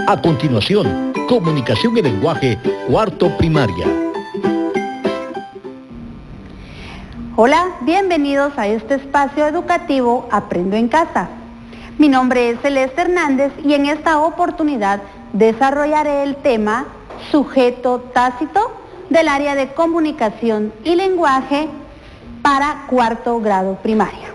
A continuación, comunicación y lenguaje, cuarto primaria. Hola, bienvenidos a este espacio educativo Aprendo en Casa. Mi nombre es Celeste Hernández y en esta oportunidad desarrollaré el tema sujeto tácito del área de comunicación y lenguaje para cuarto grado primaria.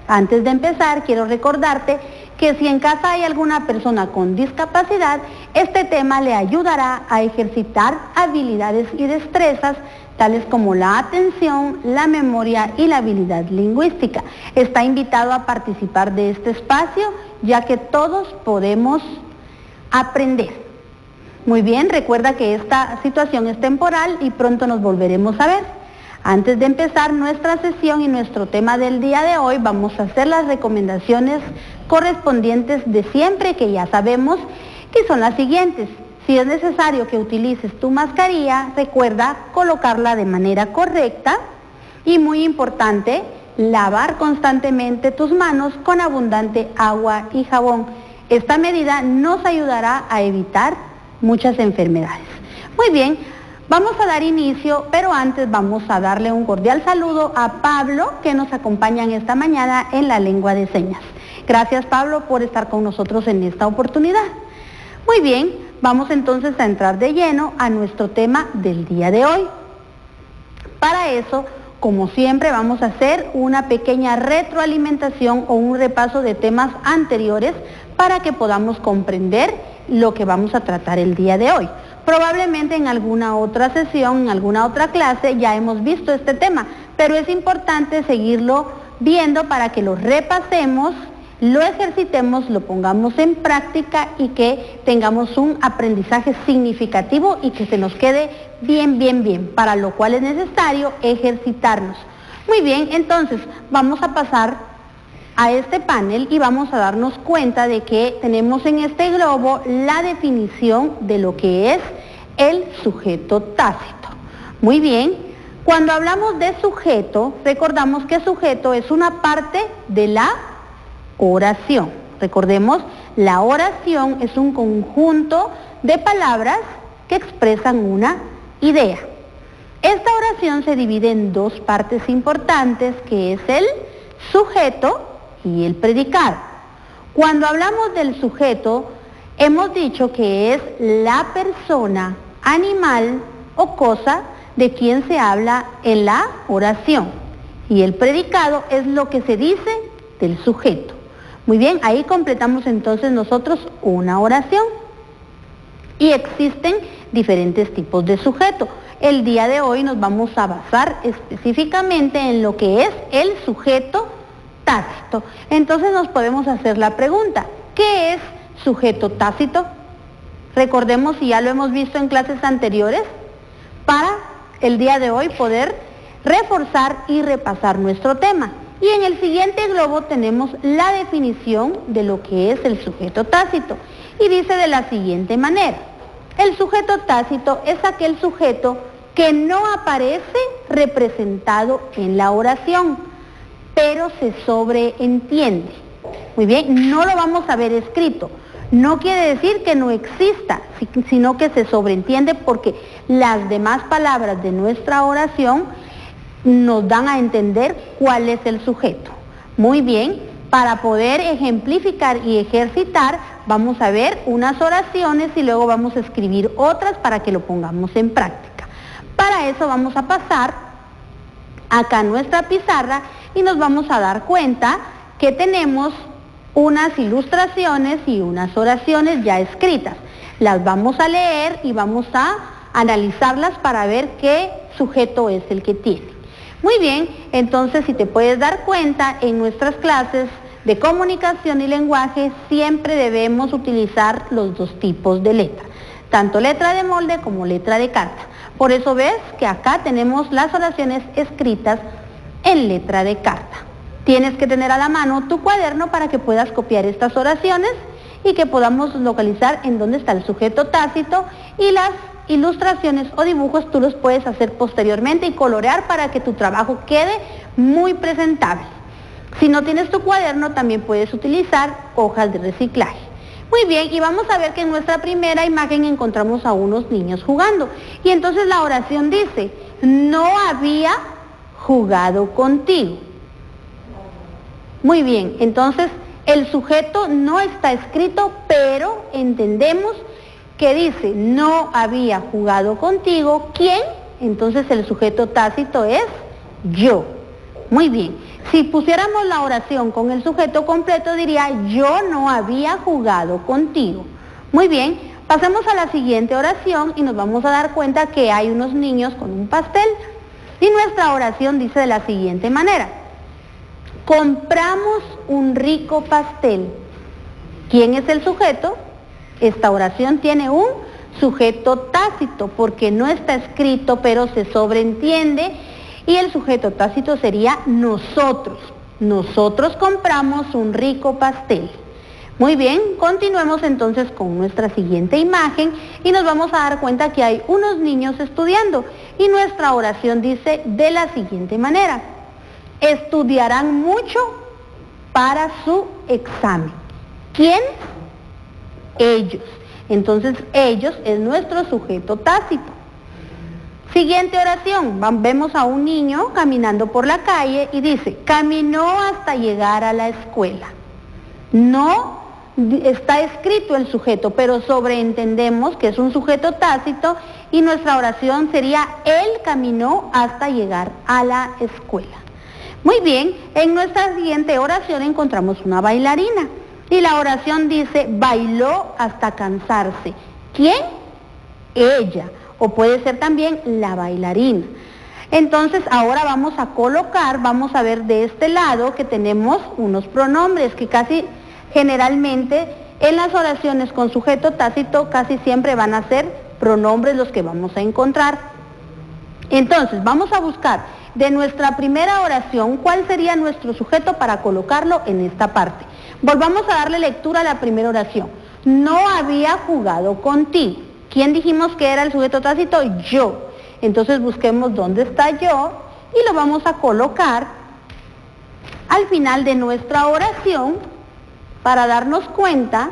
Antes de empezar, quiero recordarte que si en casa hay alguna persona con discapacidad, este tema le ayudará a ejercitar habilidades y destrezas tales como la atención, la memoria y la habilidad lingüística. Está invitado a participar de este espacio, ya que todos podemos aprender. Muy bien, recuerda que esta situación es temporal y pronto nos volveremos a ver. Antes de empezar nuestra sesión y nuestro tema del día de hoy, vamos a hacer las recomendaciones correspondientes de siempre, que ya sabemos que son las siguientes. Si es necesario que utilices tu mascarilla, recuerda colocarla de manera correcta y, muy importante, lavar constantemente tus manos con abundante agua y jabón. Esta medida nos ayudará a evitar muchas enfermedades. Muy bien, vamos a dar inicio, pero antes vamos a darle un cordial saludo a Pablo, que nos acompaña en esta mañana en la lengua de señas. Gracias, Pablo, por estar con nosotros en esta oportunidad. Muy bien, vamos entonces a entrar de lleno a nuestro tema del día de hoy. Para eso, como siempre, vamos a hacer una pequeña retroalimentación o un repaso de temas anteriores para que podamos comprender lo que vamos a tratar el día de hoy. Probablemente en alguna otra sesión, en alguna otra clase ya hemos visto este tema, pero es importante seguirlo viendo para que lo repasemos, lo ejercitemos, lo pongamos en práctica y que tengamos un aprendizaje significativo y que se nos quede bien, para lo cual es necesario ejercitarnos. Muy bien, entonces vamos a pasar a este panel y vamos a darnos cuenta de que tenemos en este globo la definición de lo que es el sujeto tácito. Muy bien, cuando hablamos de sujeto, recordamos que sujeto es una parte de la oración. Recordemos, la oración es un conjunto de palabras que expresan una idea. Esta oración se divide en dos partes importantes, que es el sujeto y el predicado. Cuando hablamos del sujeto, hemos dicho que es la persona, animal o cosa de quien se habla en la oración. Y el predicado es lo que se dice del sujeto. Muy bien, ahí completamos entonces nosotros una oración. Y existen diferentes tipos de sujeto. El día de hoy nos vamos a basar específicamente en lo que es el sujeto tácito. Entonces nos podemos hacer la pregunta, ¿qué es sujeto tácito? Recordemos, si ya lo hemos visto en clases anteriores, para el día de hoy poder reforzar y repasar nuestro tema. Y en el siguiente globo tenemos la definición de lo que es el sujeto tácito. Y dice de la siguiente manera: el sujeto tácito es aquel sujeto que no aparece representado en la oración, pero se sobreentiende. Muy bien, no lo vamos a ver escrito. No quiere decir que no exista, sino que se sobreentiende porque las demás palabras de nuestra oración nos dan a entender cuál es el sujeto. Muy bien, para poder ejemplificar y ejercitar, vamos a ver unas oraciones y luego vamos a escribir otras para que lo pongamos en práctica. Para eso vamos a pasar acá nuestra pizarra y nos vamos a dar cuenta que tenemos unas ilustraciones y unas oraciones ya escritas. Las vamos a leer y vamos a analizarlas para ver qué sujeto es el que tiene. Muy bien, entonces si te puedes dar cuenta, en nuestras clases de comunicación y lenguaje siempre debemos utilizar los dos tipos de letra, tanto letra de molde como letra de carta. Por eso ves que acá tenemos las oraciones escritas en letra de carta. Tienes que tener a la mano tu cuaderno para que puedas copiar estas oraciones y que podamos localizar en dónde está el sujeto tácito, y las ilustraciones o dibujos tú los puedes hacer posteriormente y colorear para que tu trabajo quede muy presentable. Si no tienes tu cuaderno, también puedes utilizar hojas de reciclaje. Muy bien, y vamos a ver que en nuestra primera imagen encontramos a unos niños jugando. Y entonces la oración dice, no había jugado contigo. Muy bien, entonces el sujeto no está escrito, pero entendemos que dice, no había jugado contigo. ¿Quién? Entonces el sujeto tácito es yo. Muy bien, si pusiéramos la oración con el sujeto completo diría, yo no había jugado contigo. Muy bien, pasemos a la siguiente oración y nos vamos a dar cuenta que hay unos niños con un pastel. Y nuestra oración dice de la siguiente manera, compramos un rico pastel. ¿Quién es el sujeto? Esta oración tiene un sujeto tácito porque no está escrito, pero se sobreentiende, y el sujeto tácito sería nosotros. Nosotros compramos un rico pastel. Muy bien, continuemos entonces con nuestra siguiente imagen y nos vamos a dar cuenta que hay unos niños estudiando y nuestra oración dice de la siguiente manera, estudiarán mucho para su examen. ¿Quién? Ellos. Entonces ellos es nuestro sujeto tácito. Siguiente oración, vemos a un niño caminando por la calle y dice, caminó hasta llegar a la escuela. No está escrito el sujeto, pero sobreentendemos que es un sujeto tácito y nuestra oración sería, él caminó hasta llegar a la escuela. Muy bien, en nuestra siguiente oración encontramos una bailarina y la oración dice, bailó hasta cansarse. ¿Quién? Ella. O puede ser también la bailarina. Entonces ahora vamos a colocar, vamos a ver de este lado que tenemos unos pronombres que casi generalmente en las oraciones con sujeto tácito casi siempre van a ser pronombres los que vamos a encontrar. Entonces vamos a buscar de nuestra primera oración cuál sería nuestro sujeto para colocarlo en esta parte. Volvamos a darle lectura a la primera oración. No había jugado contigo. ¿Quién dijimos que era el sujeto tácito? Yo. Entonces busquemos dónde está yo y lo vamos a colocar al final de nuestra oración para darnos cuenta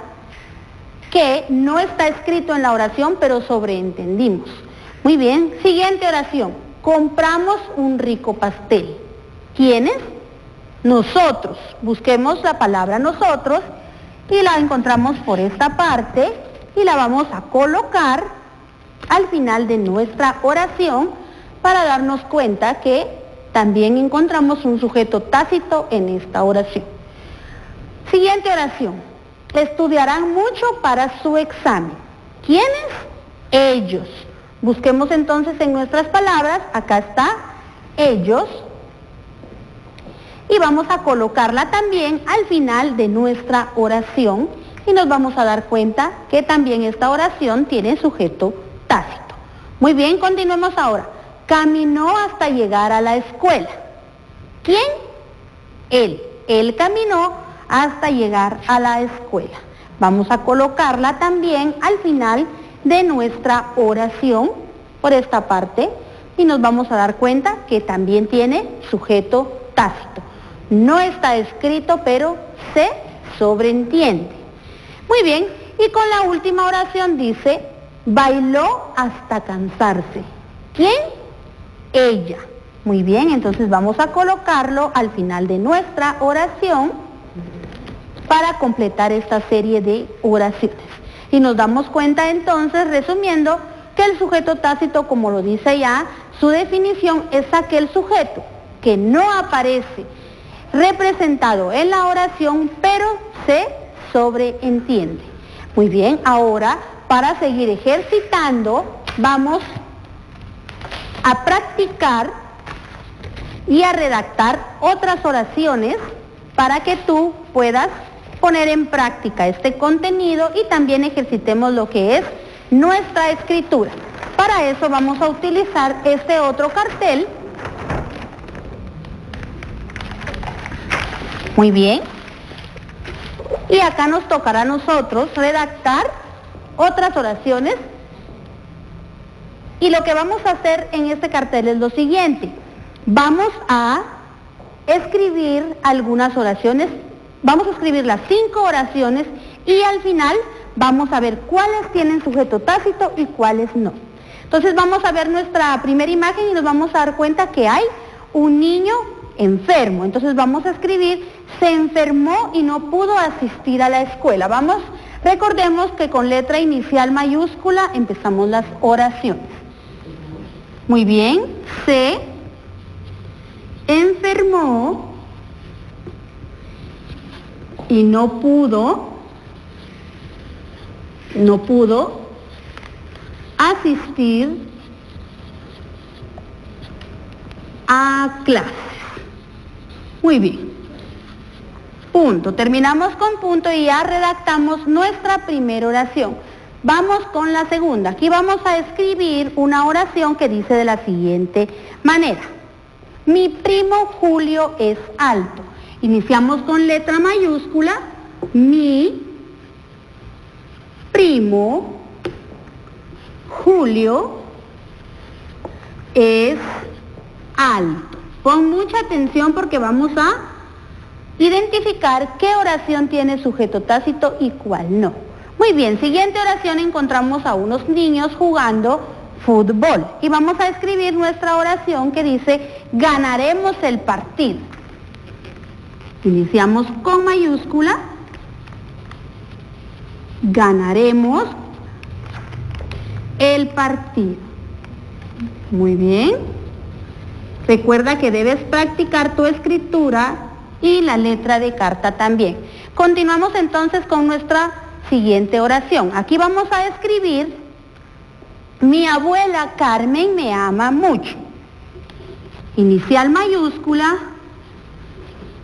que no está escrito en la oración, pero sobreentendimos. Muy bien, siguiente oración. Compramos un rico pastel. ¿Quiénes? Nosotros. Busquemos la palabra nosotros y la encontramos por esta parte y la vamos a colocar al final de nuestra oración para darnos cuenta que también encontramos un sujeto tácito en esta oración. Siguiente oración. Estudiarán mucho para su examen. ¿Quiénes? Ellos. Busquemos entonces en nuestras palabras, acá está, ellos, y vamos a colocarla también al final de nuestra oración y nos vamos a dar cuenta que también esta oración tiene sujeto tácito. Muy bien, continuemos ahora. Caminó hasta llegar a la escuela. ¿Quién? Él. Él caminó hasta llegar a la escuela. Vamos a colocarla también al final de nuestra oración por esta parte y nos vamos a dar cuenta que también tiene sujeto tácito. No está escrito, pero se sobreentiende. Muy bien, y con la última oración dice, bailó hasta cansarse. ¿Quién? Ella. Muy bien, entonces vamos a colocarlo al final de nuestra oración para completar esta serie de oraciones. Y nos damos cuenta entonces, resumiendo, que el sujeto tácito, como lo dice ya, su definición es aquel sujeto que no aparece representado en la oración, pero se sobreentiende. Muy bien, ahora para seguir ejercitando, vamos a practicar y a redactar otras oraciones para que tú puedas poner en práctica este contenido y también ejercitemos lo que es nuestra escritura. Para eso vamos a utilizar este otro cartel. Muy bien. Y acá nos tocará a nosotros redactar otras oraciones. Y lo que vamos a hacer en este cartel es lo siguiente. Vamos a escribir algunas oraciones. Vamos a escribir las 5 oraciones y al final vamos a ver cuáles tienen sujeto tácito y cuáles no. Entonces vamos a ver nuestra primera imagen y nos vamos a dar cuenta que hay un niño enfermo. Entonces vamos a escribir: se enfermó y no pudo asistir a la escuela. Recordemos que con letra inicial mayúscula empezamos las oraciones. Muy bien, se enfermó y no pudo asistir a clases. Muy bien. Punto. Terminamos con punto y ya redactamos nuestra primera oración. Vamos con la segunda. Aquí vamos a escribir una oración que dice de la siguiente manera: mi primo Julio es alto. Iniciamos con letra mayúscula. Mi primo Julio es alto. Pon mucha atención porque vamos a identificar qué oración tiene sujeto tácito y cuál no. Muy bien, siguiente oración, encontramos a unos niños jugando fútbol y vamos a escribir nuestra oración que dice: ganaremos el partido. Iniciamos con mayúscula. Ganaremos el partido. Muy bien. Recuerda que debes practicar tu escritura y la letra de carta también. Continuamos entonces con nuestra siguiente oración. Aquí vamos a escribir: mi abuela Carmen me ama mucho. Inicial mayúscula.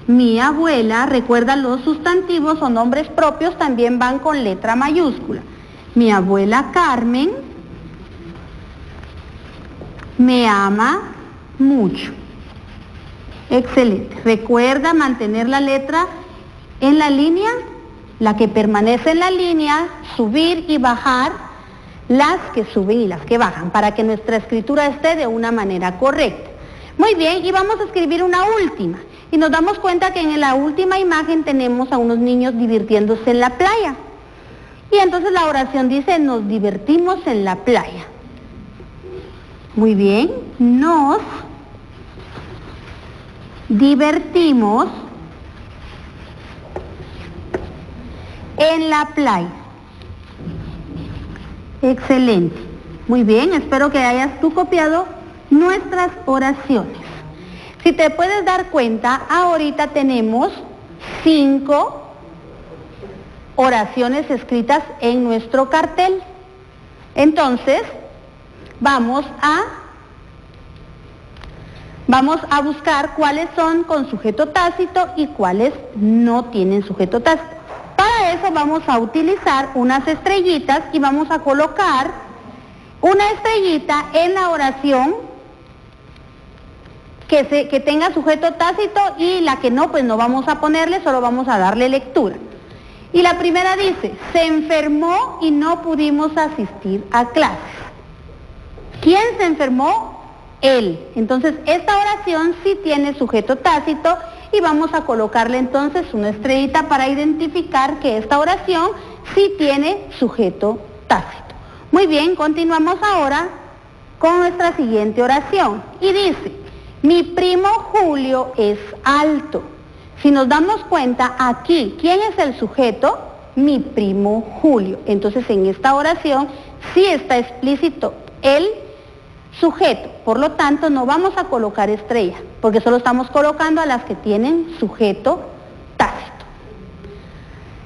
Mi abuela, recuerda, los sustantivos o nombres propios también van con letra mayúscula. Mi abuela Carmen me ama mucho. Excelente. Recuerda mantener la letra en la línea, la que permanece en la línea, subir y bajar las que suben y las que bajan, para que nuestra escritura esté de una manera correcta. Muy bien, y vamos a escribir una última. Y nos damos cuenta que en la última imagen tenemos a unos niños divirtiéndose en la playa. Y entonces la oración dice: nos divertimos en la playa. Muy bien, nos divertimos en la playa. Excelente. Muy bien, espero que hayas tú copiado nuestras oraciones. Si te puedes dar cuenta, ahorita tenemos 5 oraciones escritas en nuestro cartel. Entonces, vamos a buscar cuáles son con sujeto tácito y cuáles no tienen sujeto tácito. Para eso vamos a utilizar unas estrellitas y vamos a colocar una estrellita en la oración que tenga sujeto tácito, y la que no, pues no vamos a ponerle, solo vamos a darle lectura. Y la primera dice: se enfermó y no pudimos asistir a clases. ¿Quién se enfermó? Él. Entonces esta oración sí tiene sujeto tácito y vamos a colocarle entonces una estrellita para identificar que esta oración sí tiene sujeto tácito. Muy bien, continuamos ahora con nuestra siguiente oración y dice: mi primo Julio es alto. Si nos damos cuenta aquí, ¿quién es el sujeto? Mi primo Julio. Entonces en esta oración sí está explícito el sujeto, por lo tanto no vamos a colocar estrella, porque solo estamos colocando a las que tienen sujeto tácito.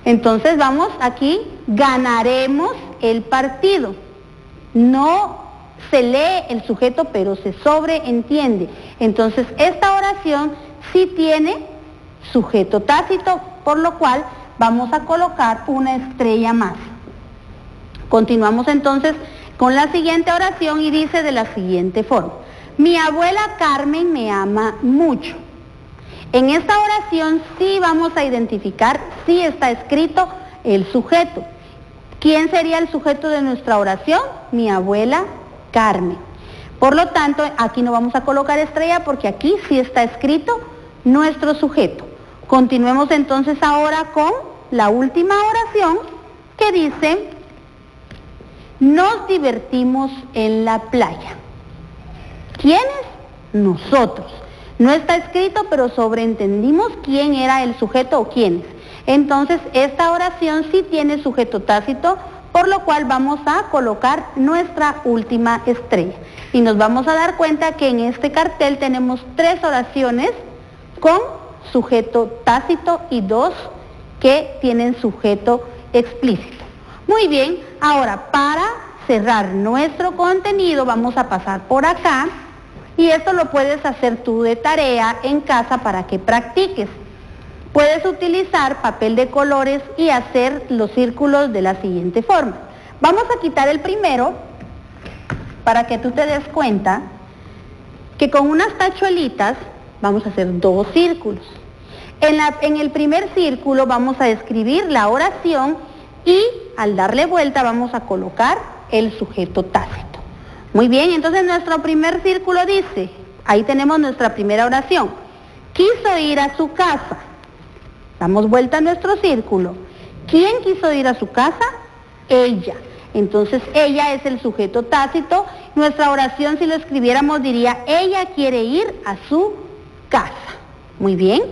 Entonces vamos aquí: ganaremos el partido. No se lee el sujeto, pero se sobreentiende. Entonces esta oración sí tiene sujeto tácito, por lo cual vamos a colocar una estrella más. Continuamos entonces con la siguiente oración y dice de la siguiente forma: mi abuela Carmen me ama mucho. En esta oración sí vamos a identificar si está escrito el sujeto. ¿Quién sería el sujeto de nuestra oración? Mi abuela Carmen. Por lo tanto, aquí no vamos a colocar estrella porque aquí sí está escrito nuestro sujeto. Continuemos entonces ahora con la última oración que dice: nos divertimos en la playa. ¿Quiénes? Nosotros. No está escrito, pero sobreentendimos quién era el sujeto o quiénes. Entonces, esta oración sí tiene sujeto tácito, por lo cual vamos a colocar nuestra última estrella. Y nos vamos a dar cuenta que en este cartel tenemos 3 oraciones con sujeto tácito y 2 que tienen sujeto explícito. Muy bien, ahora para cerrar nuestro contenido vamos a pasar por acá y esto lo puedes hacer tú de tarea en casa para que practiques. Puedes utilizar papel de colores y hacer los círculos de la siguiente forma. Vamos a quitar el primero para que tú te des cuenta que con unas tachuelitas vamos a hacer 2 círculos. En el primer círculo vamos a escribir la oración y al darle vuelta vamos a colocar el sujeto tácito. Muy bien, entonces nuestro primer círculo dice, ahí tenemos nuestra primera oración: quiso ir a su casa. Damos vuelta a nuestro círculo. ¿Quién quiso ir a su casa? Ella. Entonces ella es el sujeto tácito. Nuestra oración, si lo escribiéramos, diría: ella quiere ir a su casa. Muy bien.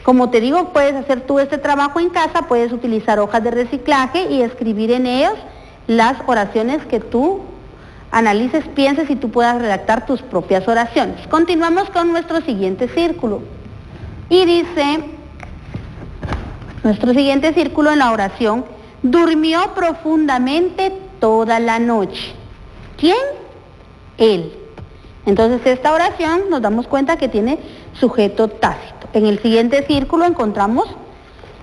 Como te digo, puedes hacer tú este trabajo en casa, puedes utilizar hojas de reciclaje y escribir en ellos las oraciones que tú analices, pienses y tú puedas redactar tus propias oraciones. Continuamos con nuestro siguiente círculo. Y dice, nuestro siguiente círculo en la oración: durmió profundamente toda la noche. ¿Quién? Él. Entonces esta oración nos damos cuenta que tiene sujeto tácito. En el siguiente círculo encontramos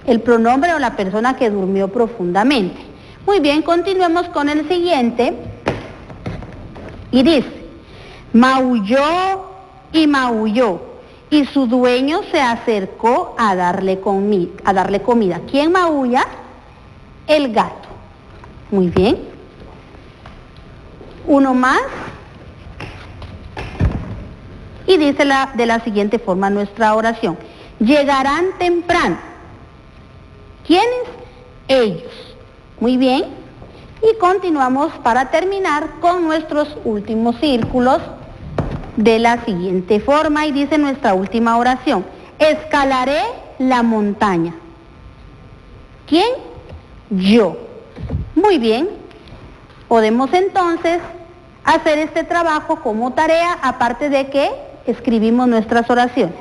el pronombre o la persona que durmió profundamente. Muy bien, continuemos con el siguiente. Y dice: maulló y maulló, y su dueño se acercó a darle comida. ¿Quién maulla? El gato. Muy bien. Uno más. Y dice de la siguiente forma nuestra oración: llegarán temprano. ¿Quiénes? Ellos. Muy bien. Y continuamos para terminar con nuestros últimos círculos de la siguiente forma y dice nuestra última oración: escalaré la montaña. ¿Quién? Yo. Muy bien. Podemos entonces hacer este trabajo como tarea, aparte de que escribimos nuestras oraciones.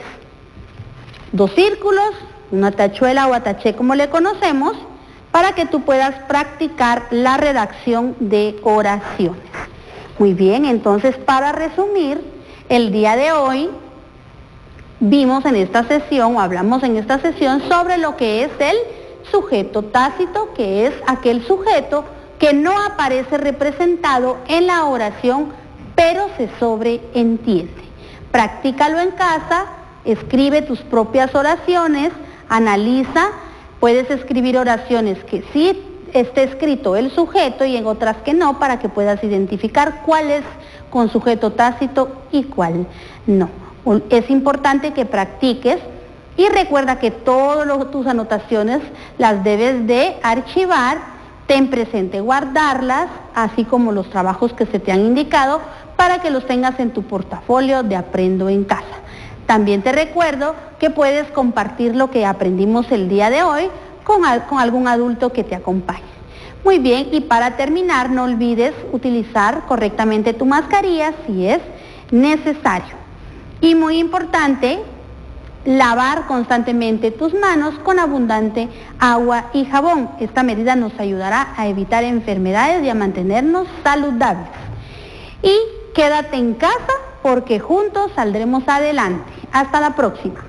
2 círculos, una tachuela o ataché como le conocemos, para que tú puedas practicar la redacción de oraciones. Muy bien, entonces para resumir, el día de hoy vimos en esta sesión, o hablamos en esta sesión, sobre lo que es el sujeto tácito, que es aquel sujeto que no aparece representado en la oración, pero se sobreentiende. Practícalo en casa, escribe tus propias oraciones, analiza, puedes escribir oraciones que sí esté escrito el sujeto y en otras que no, para que puedas identificar cuál es con sujeto tácito y cuál no. Es importante que practiques y recuerda que todas tus anotaciones las debes de archivar, ten presente guardarlas, así como los trabajos que se te han indicado, para que los tengas en tu portafolio de Aprendo en Casa. También te recuerdo que puedes compartir lo que aprendimos el día de hoy con algún adulto que te acompañe. Muy bien, y para terminar, no olvides utilizar correctamente tu mascarilla si es necesario. Y muy importante, lavar constantemente tus manos con abundante agua y jabón. Esta medida nos ayudará a evitar enfermedades y a mantenernos saludables. Y quédate en casa porque juntos saldremos adelante. Hasta la próxima.